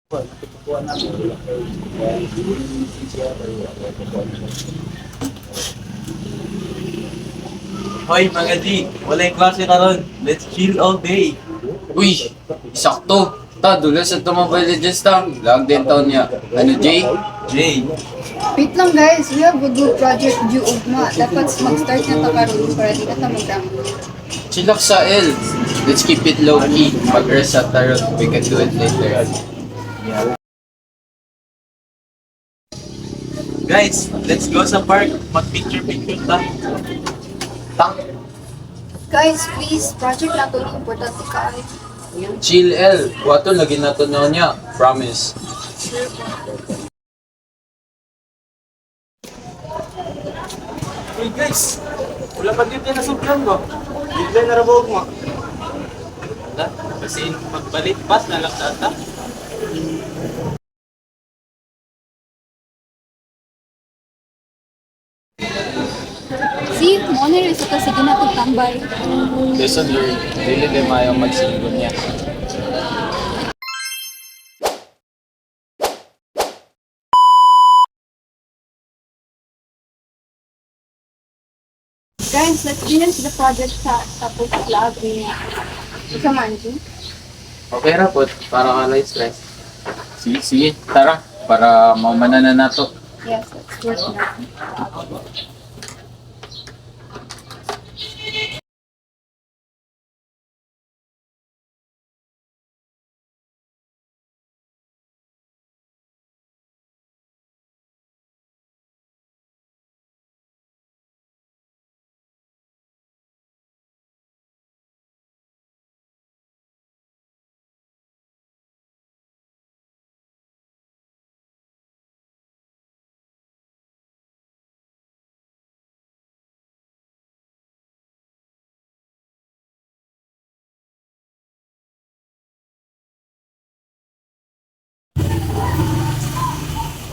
Hoy mga G, walay klase karon. Let's chill all day. Uy, sakto. Ta, dula sa ito Mobile Legends ta. Lag din taon niya. Ano, Jay? Jay, Wait lang guys, we have a group project due ugma. Dapat mag-start na to karon para di na ta mag-ramp. Chillax sa L. Let's keep it low key. Pag-rest sa tarot, we can do it later. guys, let's go sa park. Mag-picture-picture ta. Guys, please, project na to important kay. Chill L. Wato lagi na to na niya. Promise. Uy guys, wala pa dito na sobrang ba? Bigla na rabog mo. Wala, kasi magbalik pas na lang tata. See, mo na rin sa sige na to tambay. Lesson learned. Dili din mayo magsinggon niya. Guys, let's finish the project tapos lab niya. Sa manji. Okay ra po. Para ka light stress. Sige, sige. Tara. Para maumana na nato. Yes, let's work na.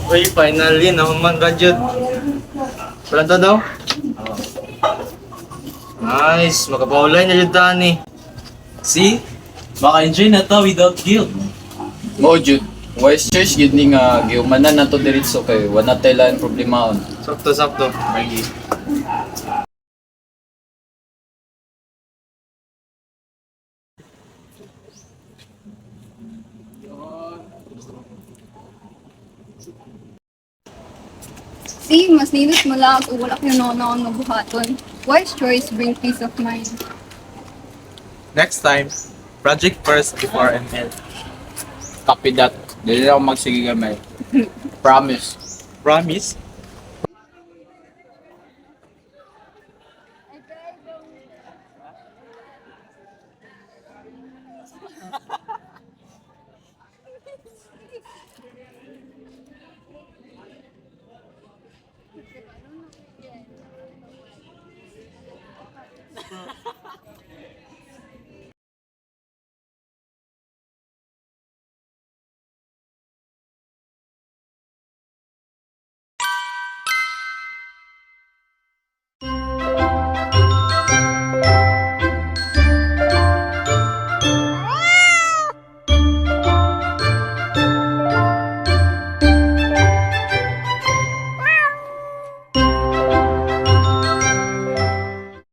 Uy, finally, naman graduate. Walang to daw? Nice, makapaulay na dyan tani. See? Maka-enjoy na to without guilt. Mo jud. Wise choice gid ni nga giumanan nato diretso kay wala tay lain problema on. Sakto-sakto. Margie. See, mas nilos mo lang kung wala kayo noon nga buhaton. Wise choice bring peace of mind. Next time, project first before ML. Copy that. Dili ako magsige gamay. Promise. Promise?